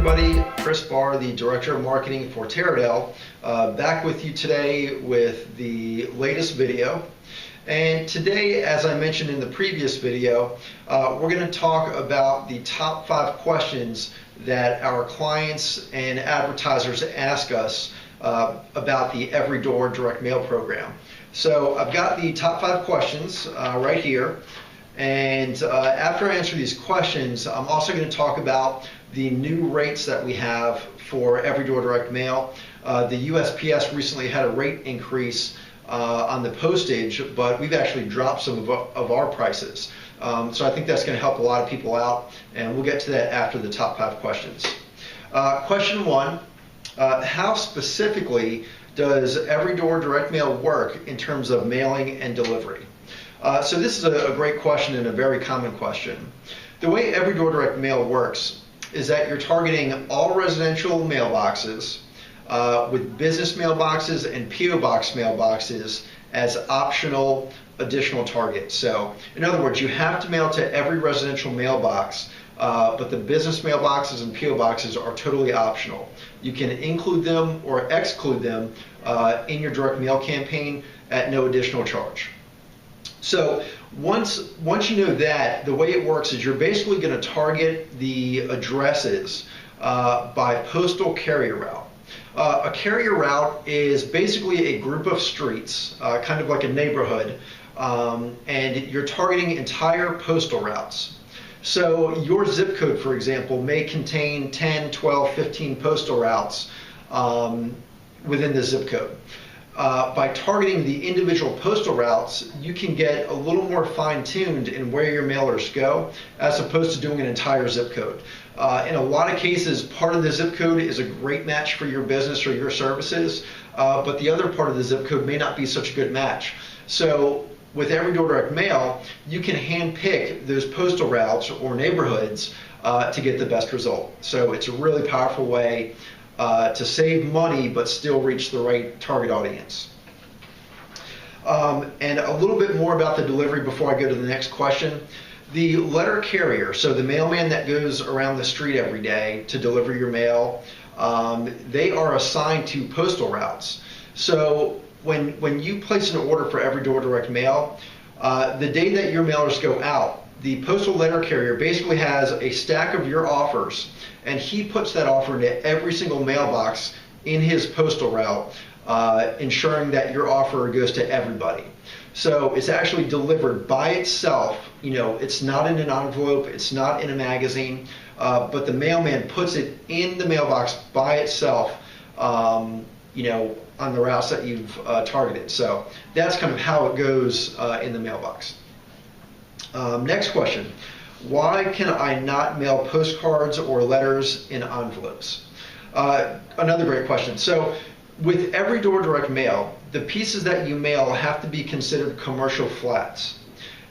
everybody, Chris Barr, the Director of Marketing for Teradel, back with you today with the latest video. And today, as I mentioned in the previous video, we're going to talk about the top 5 questions that our clients and advertisers ask us about the Every Door direct mail program. So I've got the top 5 questions right here. And after I answer these questions, I'm also going to talk about the new rates that we have for Every Door direct mail. The USPS recently had a rate increase on the postage, but we've actually dropped some of our prices. So I think that's going to help a lot of people out, and we'll get to that after the top 5 questions. Question 1, how specifically does Every Door direct mail work in terms of mailing and delivery? So this is a great question and a very common question. The way Every Door direct mail works is that you're targeting all residential mailboxes with business mailboxes and PO box mailboxes as optional additional targets. So in other words, you have to mail to every residential mailbox, but the business mailboxes and PO boxes are totally optional. You can include them or exclude them in your direct mail campaign at no additional charge. So once you know that, the way it works is you're basically going to target the addresses by postal carrier route. A carrier route is basically a group of streets, kind of like a neighborhood, and you're targeting entire postal routes. So your zip code, for example, may contain 10, 12, 15 postal routes within the zip code. By targeting the individual postal routes, you can get a little more fine-tuned in where your mailers go, as opposed to doing an entire zip code. In a lot of cases, part of the zip code is a great match for your business or your services, but the other part of the zip code may not be such a good match. So with Every Door direct mail, you can hand-pick those postal routes or neighborhoods to get the best result. So it's a really powerful way to save money but still reach the right target audience. And a little bit more about the delivery before I go to the next question. The letter carrier, so the mailman that goes around the street every day to deliver your mail, they are assigned to postal routes. So when you place an order for Every Door direct mail, the day that your mailers go out, the postal letter carrier basically has a stack of your offers, and he puts that offer into every single mailbox in his postal route, ensuring that your offer goes to everybody. So it's actually delivered by itself. You know, it's not in an envelope, it's not in a magazine, but the mailman puts it in the mailbox by itself, you know, on the routes that you've targeted. So that's kind of how it goes in the mailbox. Next question. Why can I not mail postcards or letters in envelopes? Another great question. So with Every Door direct mail, the pieces that you mail have to be considered commercial flats.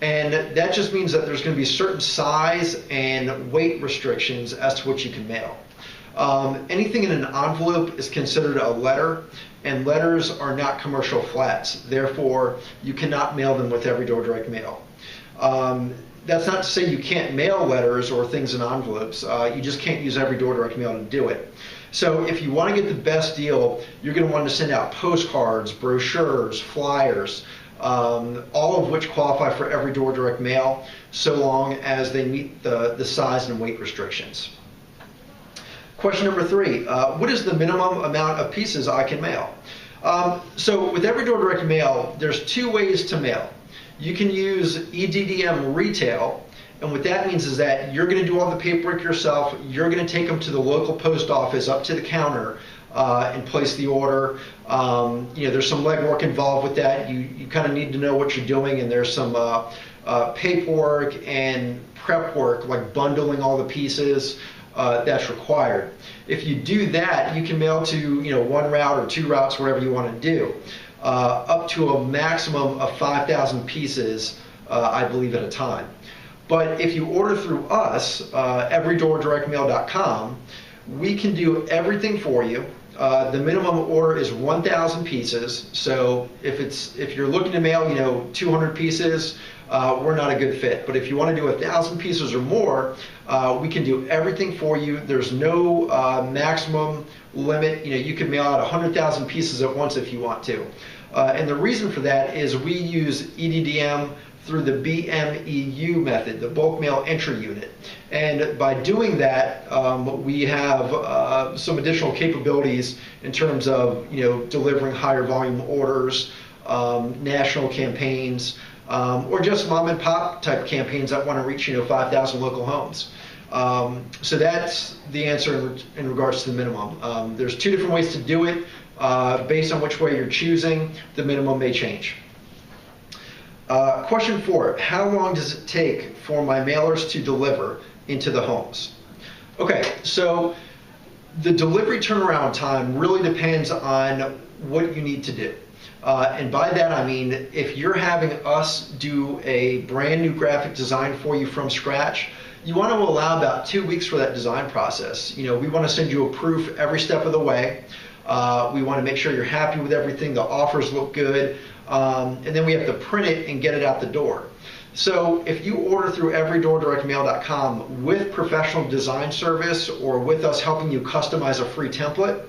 And that just means that there's going to be certain size and weight restrictions as to what you can mail. Anything in an envelope is considered a letter, and letters are not commercial flats. Therefore, you cannot mail them with Every Door direct mail. That's not to say you can't mail letters or things in envelopes. You just can't use Every Door direct mail to do it. So if you want to get the best deal, you're going to want to send out postcards, brochures, flyers, all of which qualify for Every Door direct mail, so long as they meet the size and weight restrictions. Question number 3, what is the minimum amount of pieces I can mail? So with Every Door direct mail, there's 2 ways to mail. You can use EDDM retail, and what that means is that you're going to do all the paperwork yourself. You're going to take them to the local post office up to the counter and place the order. You know, there's some legwork involved with that. You kind of need to know what you're doing, and there's some paperwork and prep work, like bundling all the pieces, that's required. If you do that, you can mail to 1 route or 2 routes, whatever you want to do. Up to a maximum of 5,000 pieces, I believe, at a time. But if you order through us, everydoordirectmail.com, we can do everything for you. The minimum order is 1,000 pieces. So if you're looking to mail, 200 pieces, we're not a good fit. But if you want to do 1,000 pieces or more, we can do everything for you. There's no maximum limit. You can mail out 100,000 pieces at once if you want to. And the reason for that is we use EDDM through the BMEU method, the bulk mail entry unit. And by doing that, we have some additional capabilities in terms of delivering higher volume orders, national campaigns, or just mom and pop type campaigns that want to reach 5,000 local homes. So that's the answer in regards to the minimum. There's two different ways to do it. Based on which way you're choosing, the minimum may change. Question 4, how long does it take for my mailers to deliver into the homes? Okay, so the delivery turnaround time really depends on what you need to do. And by that I mean, if you're having us do a brand new graphic design for you from scratch, you want to allow about 2 weeks for that design process. We want to send you a proof every step of the way. We want to make sure you're happy with everything, the offers look good, and then we have to print it and get it out the door. So if you order through everydoordirectmail.com with professional design service or with us helping you customize a free template,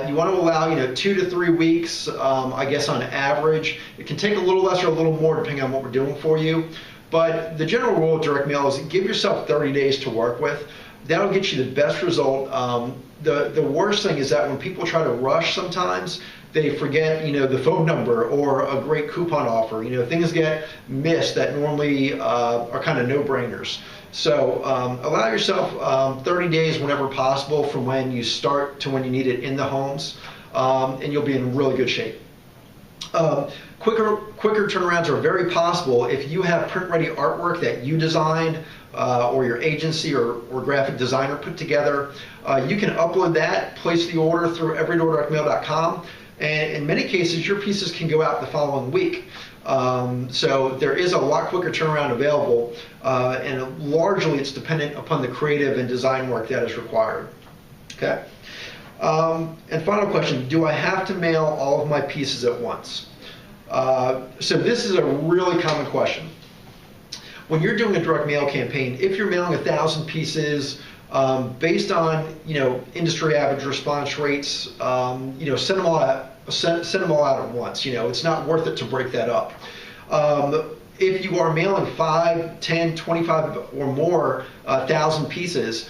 you want to allow 2 to 3 weeks, I guess on average. It can take a little less or a little more depending on what we're doing for you. But the general rule of direct mail is give yourself 30 days to work with. That'll get you the best result. The worst thing is that when people try to rush sometimes, they forget the phone number or a great coupon offer. Things get missed that normally are kind of no-brainers. So allow yourself 30 days whenever possible from when you start to when you need it in the homes, and you'll be in really good shape. Quicker turnarounds are very possible if you have print-ready artwork that you designed or your agency or graphic designer put together. You can upload that, place the order through everydoordirectmail.com, and in many cases your pieces can go out the following week. So there is a lot quicker turnaround available, and largely it's dependent upon the creative and design work that is required. Okay. And final question, do I have to mail all of my pieces at once? So this is a really common question. When you're doing a direct mail campaign, if you're mailing 1,000 pieces, based on industry average response rates, send them all out at once. It's not worth it to break that up. If you are mailing 5, 10, 25 or more 1,000 pieces,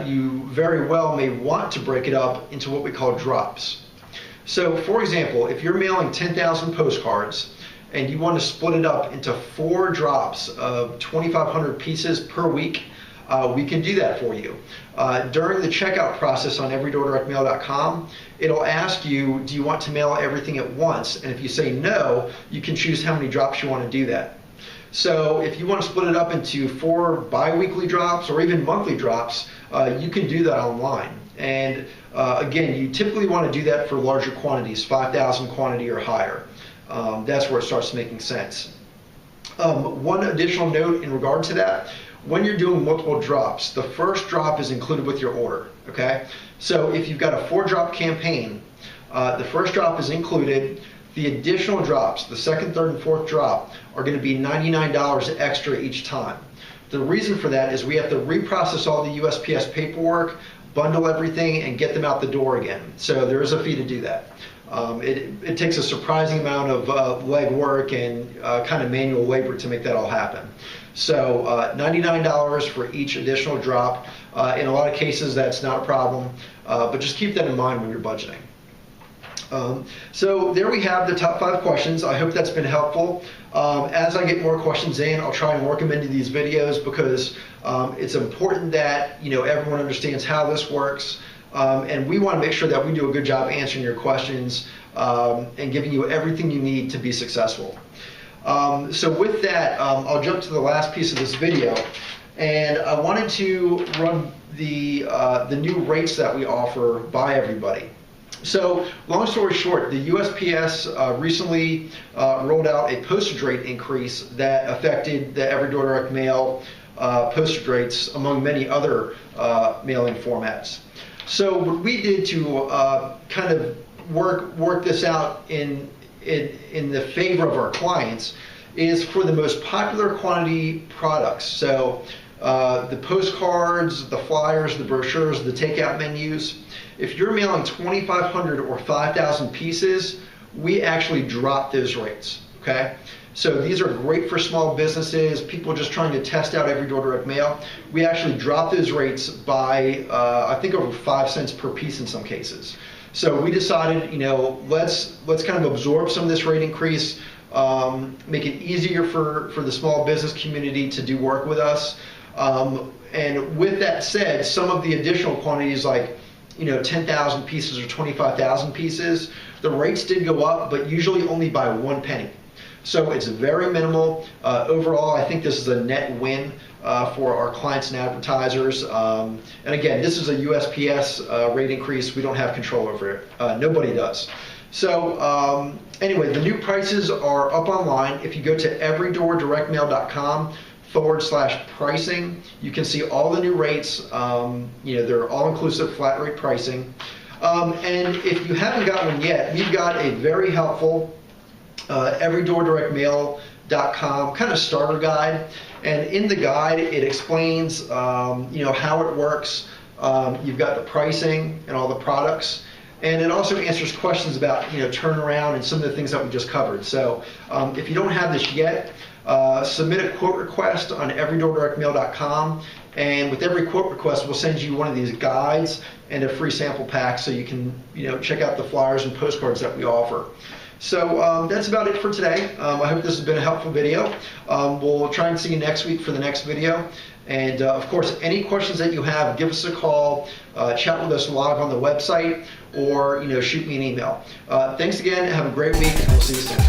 you very well may want to break it up into what we call drops. So for example, if you're mailing 10,000 postcards and you want to split it up into 4 drops of 2,500 pieces per week, we can do that for you. During the checkout process on everydoordirectmail.com, it'll ask you, do you want to mail everything at once? And if you say no, you can choose how many drops you want to do that. So if you want to split it up into 4 bi-weekly drops or even monthly drops, you can do that online. And again, you typically want to do that for larger quantities, 5,000 quantity or higher. That's where it starts making sense. One additional note in regard to that, when you're doing multiple drops, the first drop is included with your order, okay? So if you've got a 4-drop campaign, the first drop is included. The additional drops, the second, third, and fourth drop, are going to be $99 extra each time. The reason for that is we have to reprocess all the USPS paperwork, bundle everything, and get them out the door again. So there is a fee to do that. It takes a surprising amount of legwork and kind of manual labor to make that all happen. So $99 for each additional drop. In a lot of cases, that's not a problem, but just keep that in mind when you're budgeting. So there we have the top 5 questions. I hope that's been helpful. As I get more questions in, I'll try and work them into these videos because it's important that everyone understands how this works. And we want to make sure that we do a good job answering your questions and giving you everything you need to be successful. So with that, I'll jump to the last piece of this video. And I wanted to run the new rates that we offer by everybody. So long story short, the USPS recently rolled out a postage rate increase that affected the Everydoor Direct Mail postage rates among many other mailing formats. So what we did to kind of work this out in the favor of our clients is for the most popular quantity products. So the postcards, the flyers, the brochures, the takeout menus. If you're mailing 2,500 or 5,000 pieces, we actually drop those rates, okay? So these are great for small businesses, people just trying to test out every door direct mail. We actually drop those rates by, I think, over 5 cents per piece in some cases. So we decided, let's kind of absorb some of this rate increase, make it easier for the small business community to do work with us. And with that said, some of the additional quantities like 10,000 pieces or 25,000 pieces, the rates did go up, but usually only by 1 penny. So it's very minimal. Overall, I think this is a net win for our clients and advertisers. And again, this is a USPS rate increase. We don't have control over it. Nobody does. So anyway, the new prices are up online. If you go to everydordirectmail.com/pricing, you can see all the new rates. They're all-inclusive flat rate pricing. And if you haven't got one yet, we've got a very helpful everydordirectmail.com kind of starter guide. And in the guide, it explains how it works. You've got the pricing and all the products. And it also answers questions about turnaround and some of the things that we just covered. So if you don't have this yet, submit a quote request on everydordirectmail.com, and with every quote request we'll send you one of these guides and a free sample pack so you can check out the flyers and postcards that we offer. So that's about it for today. I hope this has been a helpful video. We'll try and see you next week for the next video. And of course, any questions that you have, give us a call, chat with us live on the website, or shoot me an email. Thanks again. Have a great week, and we'll see you soon.